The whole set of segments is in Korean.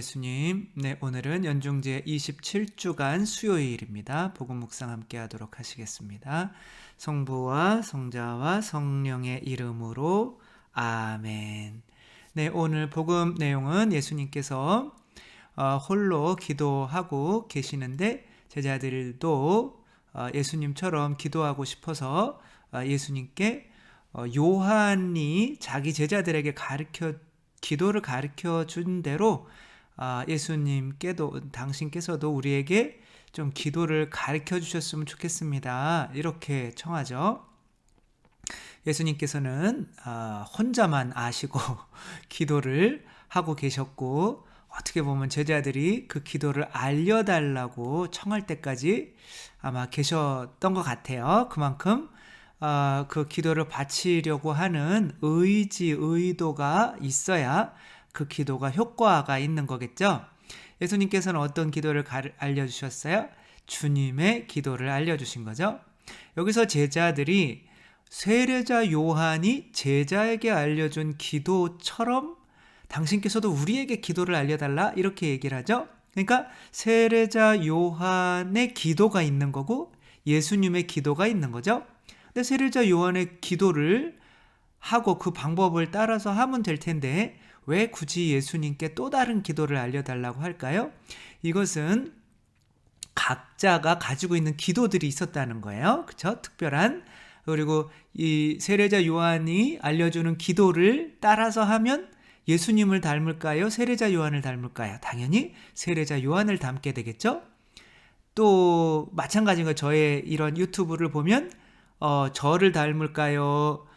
예수님. 네, 오늘은 연중제 27주간 수요일입니다. 복음 묵상 함께 하도록 하시겠습니다. 성부와 성자와 성령의 이름으로 아멘. 네, 오늘 복음 내용은 예수님께서 홀로 기도하고 계시는데 제자들도 예수님처럼 기도하고 싶어서 예수님께 요한이 자기 제자들에게 기도를 가르쳐 준 대로 예수님께도 당신께서도 우리에게 좀 기도를 가르쳐 주셨으면 좋겠습니다. 이렇게 청하죠. 예수님께서는 혼자만 아시고 기도를 하고 계셨고, 어떻게 보면 제자들이 그 기도를 알려달라고 청할 때까지 아마 계셨던 것 같아요. 그만큼 그 기도를 바치려고 하는 의도가 있어야 그 기도가 효과가 있는 거겠죠. 예수님께서는 어떤 기도를 알려주셨어요? 주님의 기도를 알려주신 거죠. 여기서 제자들이 세례자 요한이 제자에게 알려준 기도처럼 당신께서도 우리에게 기도를 알려달라, 이렇게 얘기를 하죠. 그러니까 세례자 요한의 기도가 있는 거고 예수님의 기도가 있는 거죠. 근데 세례자 요한의 기도를 하고 그 방법을 따라서 하면 될 텐데 왜 굳이 예수님께 또 다른 기도를 알려달라고 할까요? 이것은 각자가 가지고 있는 기도들이 있었다는 거예요. 그렇죠? 특별한. 그리고 이 세례자 요한이 알려주는 기도를 따라서 하면 예수님을 닮을까요? 세례자 요한을 닮을까요? 당연히 세례자 요한을 닮게 되겠죠? 또 마찬가지인 거예요. 저의 이런 유튜브를 보면 저를 닮을까요?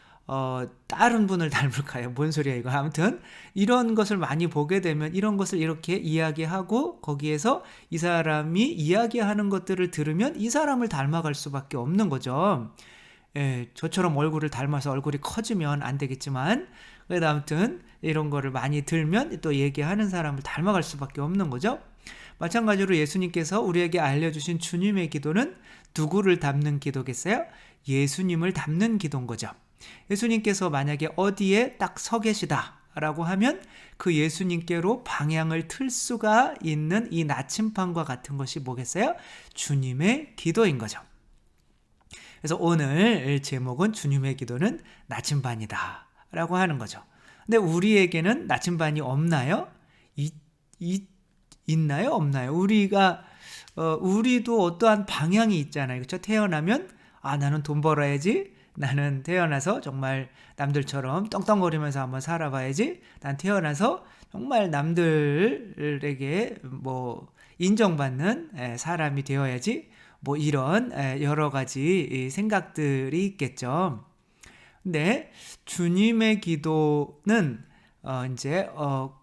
다른 분을 닮을까요? 뭔 소리야 이거. 아무튼 이런 것을 많이 보게 되면 이런 것을 이렇게 이야기하고 거기에서 이 사람이 이야기하는 것들을 들으면 이 사람을 닮아갈 수밖에 없는 거죠. 예, 저처럼 얼굴을 닮아서 얼굴이 커지면 안 되겠지만, 그래도 아무튼 이런 거를 많이 들면 또 얘기하는 사람을 닮아갈 수밖에 없는 거죠. 마찬가지로 예수님께서 우리에게 알려주신 주님의 기도는 누구를 닮는 기도겠어요? 예수님을 닮는 기도인 거죠. 예수님께서 만약에 어디에 딱 서 계시다라고 하면 그 예수님께로 방향을 틀 수가 있는 이 나침판과 같은 것이 뭐겠어요? 주님의 기도인 거죠. 그래서 오늘 제목은 주님의 기도는 나침반이다 라고 하는 거죠. 근데 우리에게는 나침반이 없나요? 있나요? 없나요? 우리도 어떠한 방향이 있잖아요. 그렇죠? 태어나면 나는 돈 벌어야지. 나는 태어나서 정말 남들처럼 떵떵거리면서 한번 살아봐야지. 난 태어나서 정말 남들에게 인정받는 사람이 되어야지. 이런 여러 가지 생각들이 있겠죠. 근데 주님의 기도는 이제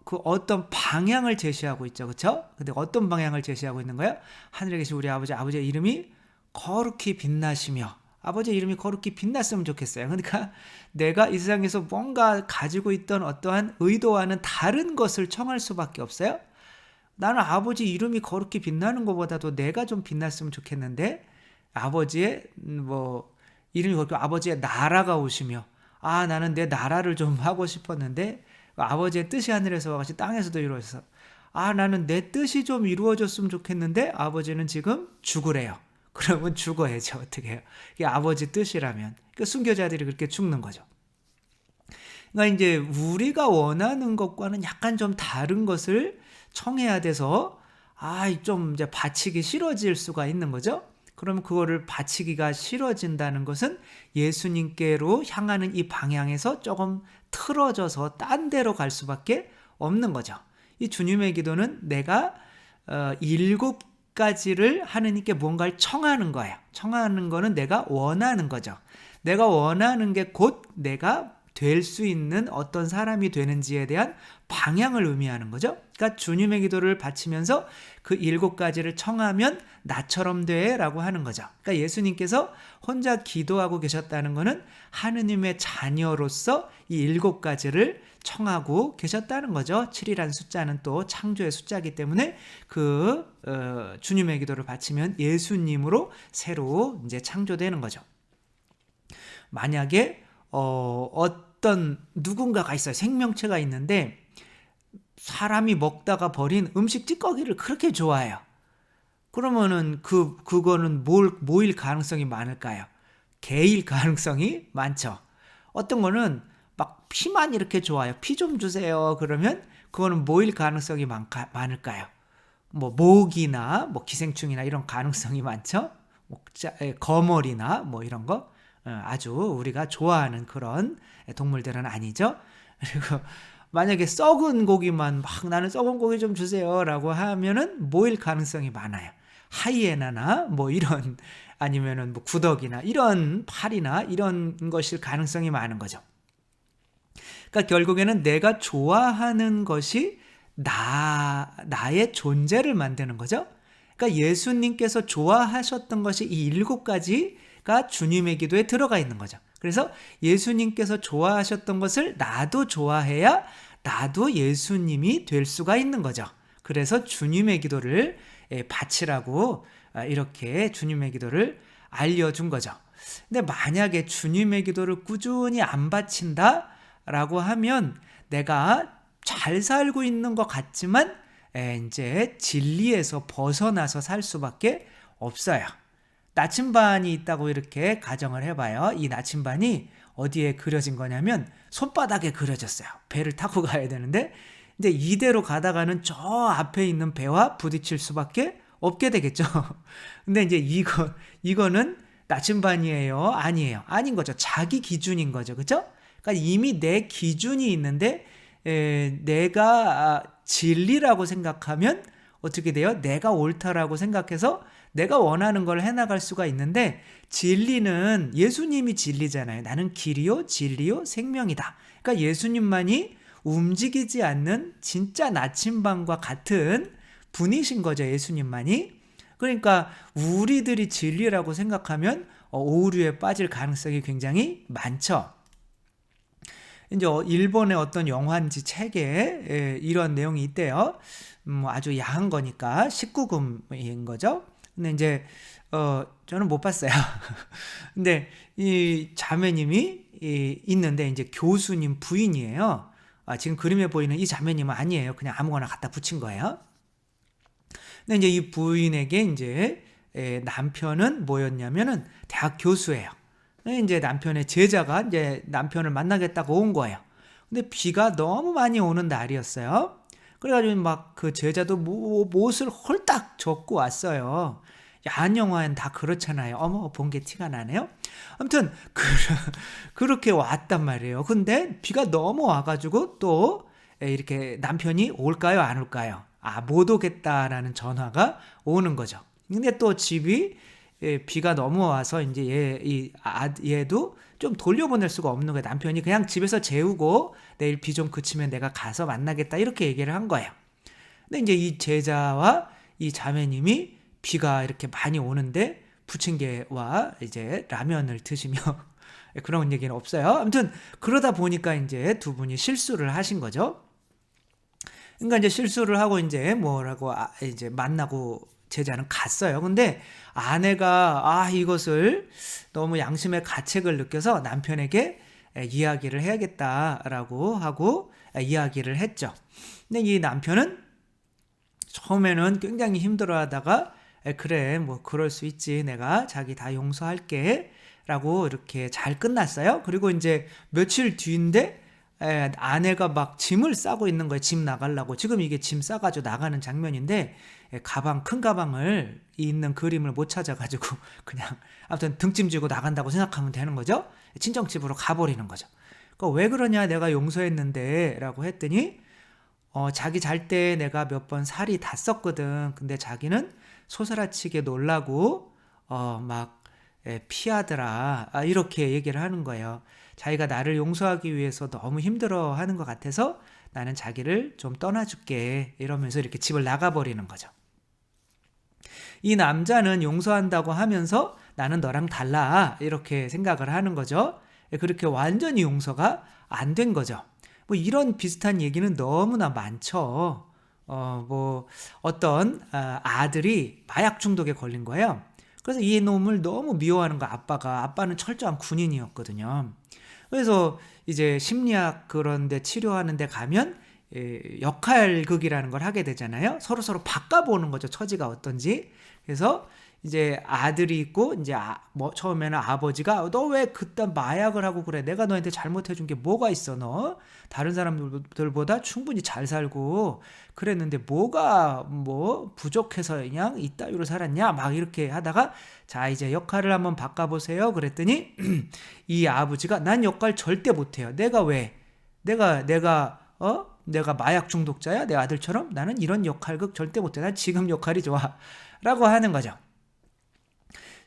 그 어떤 방향을 제시하고 있죠. 그렇죠? 근데 어떤 방향을 제시하고 있는 거예요? 하늘에 계신 우리 아버지의 이름이 거룩히 빛나시며, 아버지의 이름이 거룩히 빛났으면 좋겠어요. 그러니까 내가 이 세상에서 뭔가 가지고 있던 어떠한 의도와는 다른 것을 청할 수밖에 없어요. 나는 아버지 이름이 거룩히 빛나는 것보다도 내가 좀 빛났으면 좋겠는데, 아버지의 이름이 거룩히 아버지의 나라가 오시며, 나는 내 나라를 좀 하고 싶었는데 아버지의 뜻이 하늘에서와 같이 땅에서도 이루어져서 나는 내 뜻이 좀 이루어졌으면 좋겠는데 아버지는 지금 죽으래요. 그러면 죽어야죠. 어떻게 해요? 이게 아버지 뜻이라면. 그러니까 순교자들이 그렇게 죽는 거죠. 그러니까 이제 우리가 원하는 것과는 약간 좀 다른 것을 청해야 돼서 좀 이제 바치기 싫어질 수가 있는 거죠. 그러면 그거를 바치기가 싫어진다는 것은 예수님께로 향하는 이 방향에서 조금 틀어져서 딴 데로 갈 수밖에 없는 거죠. 이 주님의 기도는 내가 7가지를 하느님께 뭔가를 청하는 거예요. 청하는 거는 내가 원하는 거죠. 내가 원하는 게 곧 내가 될 수 있는 어떤 사람이 되는지에 대한 방향을 의미하는 거죠. 그러니까 주님의 기도를 바치면서 그 7가지를 청하면 나처럼 돼 라고 하는 거죠. 그러니까 예수님께서 혼자 기도하고 계셨다는 것은 하느님의 자녀로서 이 7가지를 청하고 계셨다는 거죠. 7이라는 숫자는 또 창조의 숫자이기 때문에 주님의 기도를 바치면 예수님으로 새로 이제 창조되는 거죠. 만약에 어떤 누군가가 있어요. 생명체가 있는데 사람이 먹다가 버린 음식 찌꺼기를 그렇게 좋아해요. 그러면은 그거는 뭐일 가능성이 많을까요? 개일 가능성이 많죠. 어떤 거는 막 피만 이렇게 좋아요. 피 좀 주세요. 그러면 그거는 뭐일 가능성이 많을까요? 뭐 모기나 뭐 기생충이나 이런 가능성이 많죠. 뭐 거머리나 뭐 이런 거 아주 우리가 좋아하는 그런 동물들은 아니죠. 그리고 만약에 썩은 고기만 막 나는 썩은 고기 좀 주세요라고 하면은 뭐일 가능성이 많아요. 하이에나나 뭐 이런 아니면은 뭐 구더기나 이런 파리나 이런 것일 가능성이 많은 거죠. 그러니까 결국에는 내가 좋아하는 것이 나의 존재를 만드는 거죠. 그러니까 예수님께서 좋아하셨던 것이 이 7가지가 주님의 기도에 들어가 있는 거죠. 그래서 예수님께서 좋아하셨던 것을 나도 좋아해야 나도 예수님이 될 수가 있는 거죠. 그래서 주님의 기도를 바치라고 이렇게 주님의 기도를 알려준 거죠. 근데 만약에 주님의 기도를 꾸준히 안 바친다라고 하면 내가 잘 살고 있는 것 같지만 이제 진리에서 벗어나서 살 수밖에 없어요. 나침반이 있다고 이렇게 가정을 해봐요. 이 나침반이 어디에 그려진 거냐면 손바닥에 그려졌어요. 배를 타고 가야 되는데 이제 이대로 가다가는 저 앞에 있는 배와 부딪힐 수밖에 없게 되겠죠. 근데 이제 이거는 나침반이에요? 아니에요? 아닌 거죠. 자기 기준인 거죠. 그죠? 그러니까 이미 내 기준이 있는데 내가 진리라고 생각하면 어떻게 돼요? 내가 옳다라고 생각해서 내가 원하는 걸 해나갈 수가 있는데 진리는 예수님이 진리잖아요. 나는 길이요 진리요 생명이다. 그러니까 예수님만이 움직이지 않는 진짜 나침반과 같은 분이신 거죠. 예수님만이. 그러니까 우리들이 진리라고 생각하면 오류에 빠질 가능성이 굉장히 많죠. 이제 일본의 어떤 영화인지 책에 이런 내용이 있대요. 아주 야한 거니까 19금인 거죠. 근데 이제 저는 못 봤어요. 근데 이 자매님이 있는데 이제 교수님 부인이에요. 지금 그림에 보이는 이 자매님은 아니에요. 그냥 아무거나 갖다 붙인 거예요. 근데 이제 이 부인에게 이제 남편은 뭐였냐면은 대학 교수예요. 이제 남편의 제자가 이제 남편을 만나겠다고 온 거예요. 근데 비가 너무 많이 오는 날이었어요. 그래가지고 막 그 제자도 못을 홀딱 젖고 왔어요. 야한 영화엔 다 그렇잖아요. 어머, 본 게 티가 나네요. 아무튼 그렇게 왔단 말이에요. 근데 비가 너무 와가지고 또 이렇게 남편이 올까요, 안 올까요? 못 오겠다라는 전화가 오는 거죠. 근데 또 집이 비가 넘어와서 이제 얘도 좀 돌려보낼 수가 없는 거예요. 남편이 그냥 집에서 재우고 내일 비 좀 그치면 내가 가서 만나겠다 이렇게 얘기를 한 거예요. 근데 이제 이 제자와 이 자매님이 비가 이렇게 많이 오는데 부침개와 이제 라면을 드시며 그런 얘기는 없어요. 아무튼 그러다 보니까 이제 두 분이 실수를 하신 거죠. 그러니까 이제 실수를 하고 이제 뭐라고 이제 만나고 제자는 갔어요. 근데 아내가 이것을 너무 양심의 가책을 느껴서 남편에게 이야기를 해야겠다라고 하고 이야기를 했죠. 근데 이 남편은 처음에는 굉장히 힘들어하다가 그래 뭐 그럴 수 있지 내가 자기 다 용서할게 라고 이렇게 잘 끝났어요. 그리고 이제 며칠 뒤인데 아내가 막 짐을 싸고 있는 거예요. 짐 나가려고. 지금 이게 짐 싸가지고 나가는 장면인데 큰 가방을 있는 그림을 못 찾아가지고 그냥 아무튼 등짐 지고 나간다고 생각하면 되는 거죠. 친정집으로 가버리는 거죠. 그러니까 왜 그러냐 내가 용서했는데 라고 했더니 자기 잘 때 내가 몇 번 살이 닿았거든. 근데 자기는 소스라치게 놀라고 막 피하더라. 이렇게 얘기를 하는 거예요. 자기가 나를 용서하기 위해서 너무 힘들어하는 것 같아서 나는 자기를 좀 떠나줄게 이러면서 이렇게 집을 나가버리는 거죠. 이 남자는 용서한다고 하면서 나는 너랑 달라 이렇게 생각을 하는 거죠. 그렇게 완전히 용서가 안 된 거죠. 뭐 이런 비슷한 얘기는 너무나 많죠. 뭐 어떤 아들이 마약 중독에 걸린 거예요. 그래서 이 놈을 너무 미워하는 거 아빠는 철저한 군인이었거든요. 그래서 이제 심리학 그런 데 치료하는 데 가면 역할극이라는 걸 하게 되잖아요. 서로 바꿔보는 거죠. 처지가 어떤지. 그래서 이제 아들이 있고 이제 처음에는 아버지가 너 왜 그딴 마약을 하고 그래? 내가 너한테 잘못해준 게 뭐가 있어? 너 다른 사람들보다 충분히 잘 살고 그랬는데 뭐가 뭐 부족해서 그냥 이따위로 살았냐? 막 이렇게 하다가 자 이제 역할을 한번 바꿔보세요. 그랬더니 이 아버지가 난 역할 절대 못해요. 내가 왜? 내가 마약 중독자야? 내 아들처럼? 나는 이런 역할극 절대 못해. 난 지금 역할이 좋아. 라고 하는 거죠.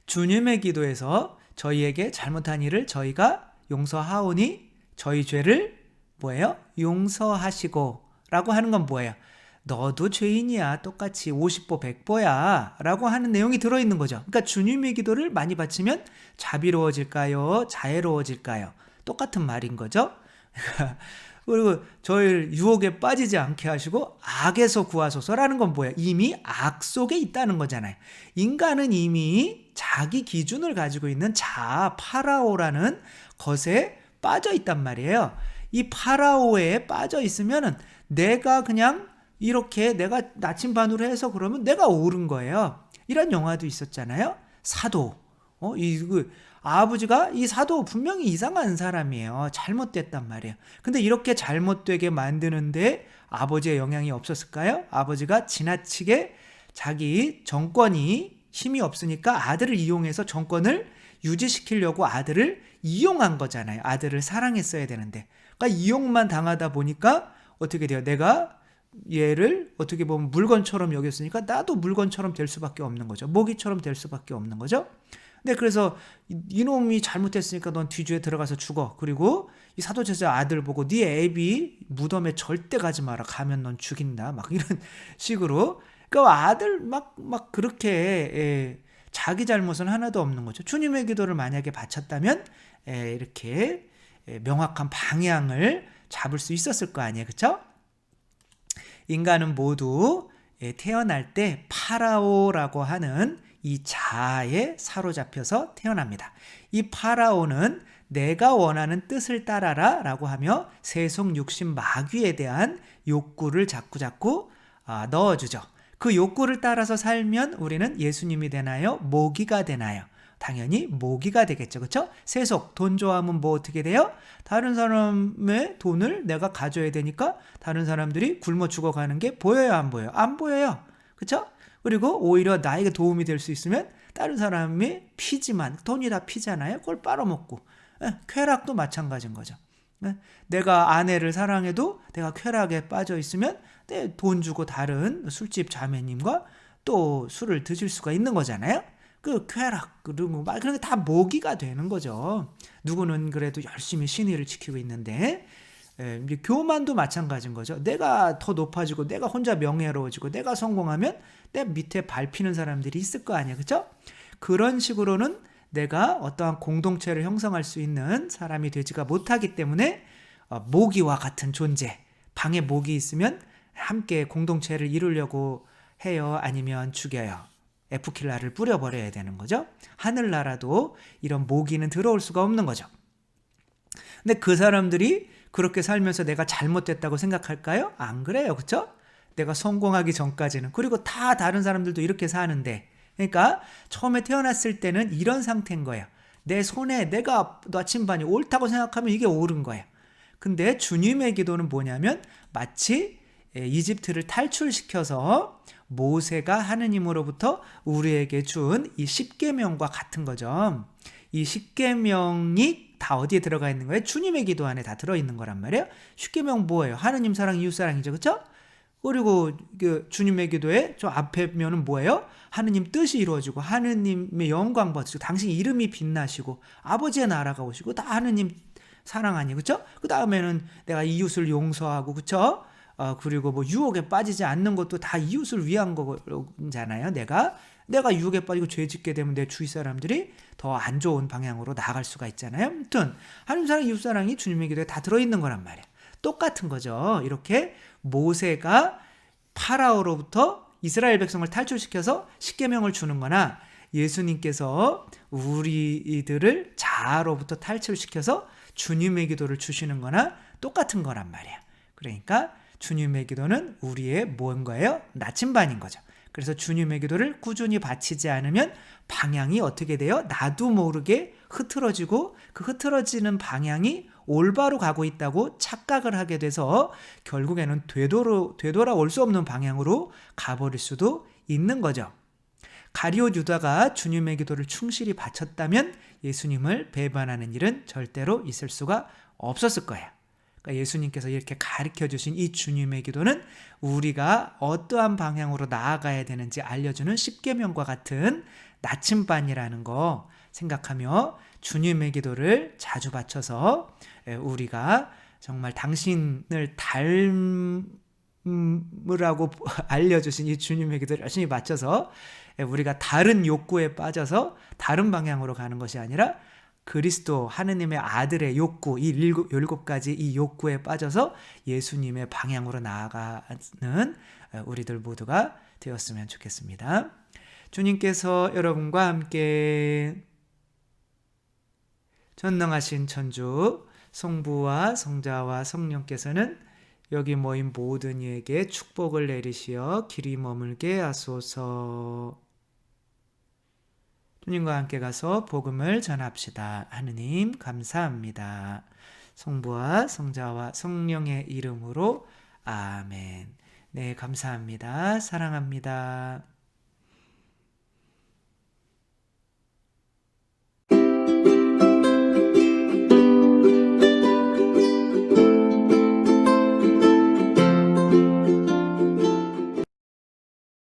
주님의 기도에서 저희에게 잘못한 일을 저희가 용서하오니 저희 죄를 뭐예요? 용서하시고 라고 하는 건 뭐예요? 너도 죄인이야. 똑같이 50보 100보야. 라고 하는 내용이 들어있는 거죠. 그러니까 주님의 기도를 많이 바치면 자비로워질까요? 자애로워질까요? 똑같은 말인 거죠. 그리고 저희를 유혹에 빠지지 않게 하시고 악에서 구하소서라는 건 뭐예요? 이미 악 속에 있다는 거잖아요. 인간은 이미 자기 기준을 가지고 있는 자아, 파라오라는 것에 빠져 있단 말이에요. 이 파라오에 빠져 있으면은 내가 그냥 이렇게 내가 나침반으로 해서 그러면 내가 옳은 거예요. 이런 영화도 있었잖아요. 사도. 아버지가 이 사도 분명히 이상한 사람이에요. 잘못됐단 말이에요. 근데 이렇게 잘못되게 만드는데 아버지의 영향이 없었을까요? 아버지가 지나치게 자기 정권이 힘이 없으니까 아들을 이용해서 정권을 유지시키려고 아들을 이용한 거잖아요. 아들을 사랑했어야 되는데. 그러니까 이용만 당하다 보니까 어떻게 돼요? 내가 얘를 어떻게 보면 물건처럼 여겼으니까 나도 물건처럼 될 수밖에 없는 거죠. 모기처럼 될 수밖에 없는 거죠. 근데 그래서 이놈이 잘못했으니까 넌 뒤주에 들어가서 죽어. 그리고 이 사도제자 아들 보고 네 애비 무덤에 절대 가지 마라. 가면 넌 죽인다. 막 이런 식으로. 그러니까 아들 막 그렇게 자기 잘못은 하나도 없는 거죠. 주님의 기도를 만약에 바쳤다면 이렇게 명확한 방향을 잡을 수 있었을 거 아니에요. 그렇죠? 인간은 모두 태어날 때 파라오라고 하는 이 자아에 사로잡혀서 태어납니다. 이 파라오는 내가 원하는 뜻을 따라라 라고 하며 세속 육신 마귀에 대한 욕구를 자꾸 넣어주죠. 그 욕구를 따라서 살면 우리는 예수님이 되나요? 모기가 되나요? 당연히 모기가 되겠죠. 그렇죠? 세속, 돈 좋아하면 뭐 어떻게 돼요? 다른 사람의 돈을 내가 가져야 되니까 다른 사람들이 굶어 죽어가는 게 보여요? 안 보여요? 안 보여요. 그렇죠? 그리고 오히려 나에게 도움이 될 수 있으면 다른 사람이 피지만 돈이 다 피잖아요. 그걸 빨아먹고. 쾌락도 마찬가지인 거죠. 내가 아내를 사랑해도 내가 쾌락에 빠져 있으면 돈 주고 다른 술집 자매님과 또 술을 드실 수가 있는 거잖아요. 그 쾌락 그런 게 다 모기가 되는 거죠. 누구는 그래도 열심히 신의를 지키고 있는데 이제 교만도 마찬가지인 거죠. 내가 더 높아지고 내가 혼자 명예로워지고 내가 성공하면 내 밑에 밟히는 사람들이 있을 거 아니에요. 그렇죠? 그런 식으로는 내가 어떠한 공동체를 형성할 수 있는 사람이 되지가 못하기 때문에 모기와 같은 존재, 방에 모기 있으면 함께 공동체를 이루려고 해요? 아니면 죽여요? F킬라를 뿌려버려야 되는 거죠. 하늘나라도 이런 모기는 들어올 수가 없는 거죠. 근데 그 사람들이 그렇게 살면서 내가 잘못됐다고 생각할까요? 안 그래요. 그렇죠? 내가 성공하기 전까지는. 그리고 다 다른 사람들도 이렇게 사는데, 그러니까 처음에 태어났을 때는 이런 상태인 거예요. 내 손에 내가 나침반이 옳다고 생각하면 이게 옳은 거예요. 근데 주님의 기도는 뭐냐면 마치 이집트를 탈출시켜서 모세가 하느님으로부터 우리에게 준 이 십계명과 같은 거죠. 이 십계명이 다 어디에 들어가 있는 거예요? 주님의 기도 안에 다 들어있는 거란 말이에요. 십계명 뭐예요? 하느님 사랑, 이웃 사랑이죠. 그렇죠? 그리고 그 주님의 기도에 저 앞에 면은 뭐예요? 하느님 뜻이 이루어지고 하느님의 영광 받으시고 당신 이름이 빛나시고 아버지의 나라가 오시고 다 하느님 사랑 아니에요. 그렇죠? 그 다음에는 내가 이웃을 용서하고 그렇죠? 그리고 뭐 유혹에 빠지지 않는 것도 다 이웃을 위한 거잖아요. 내가 유혹에 빠지고 죄 짓게 되면 내 주위 사람들이 더 안 좋은 방향으로 나아갈 수가 있잖아요. 아무튼 하나님 사랑, 이웃 사랑이 주님의 기도에 다 들어있는 거란 말이에요. 똑같은 거죠. 이렇게 모세가 파라오로부터 이스라엘 백성을 탈출시켜서 십계명을 주는 거나 예수님께서 우리들을 자아로부터 탈출시켜서 주님의 기도를 주시는 거나 똑같은 거란 말이에요. 그러니까 주님의 기도는 우리의 뭔가예요? 나침반인 거죠. 그래서 주님의 기도를 꾸준히 바치지 않으면 방향이 어떻게 돼요? 나도 모르게 흐트러지고 그 흐트러지는 방향이 올바로 가고 있다고 착각을 하게 돼서 결국에는 되돌아올 수 없는 방향으로 가버릴 수도 있는 거죠. 가룟 유다가 주님의 기도를 충실히 바쳤다면 예수님을 배반하는 일은 절대로 있을 수가 없었을 거예요. 그러니까 예수님께서 이렇게 가르쳐 주신 이 주님의 기도는 우리가 어떠한 방향으로 나아가야 되는지 알려주는 십계명과 같은 나침반이라는 거 생각하며 주님의 기도를 자주 바쳐서 우리가 정말 당신을 닮으라고 알려주신 이 주님의 기도를 열심히 바쳐서 우리가 다른 욕구에 빠져서 다른 방향으로 가는 것이 아니라 그리스도 하느님의 아들의 욕구, 이 일곱 가지 이 욕구에 빠져서 예수님의 방향으로 나아가는 우리들 모두가 되었으면 좋겠습니다. 주님께서 여러분과 함께 전능하신 천주 성부와 성자와 성령께서는 여기 모인 모든 이에게 축복을 내리시어 길이 머물게 하소서. 주님과 함께 가서 복음을 전합시다. 하느님 감사합니다. 성부와 성자와 성령의 이름으로 아멘. 네, 감사합니다. 사랑합니다.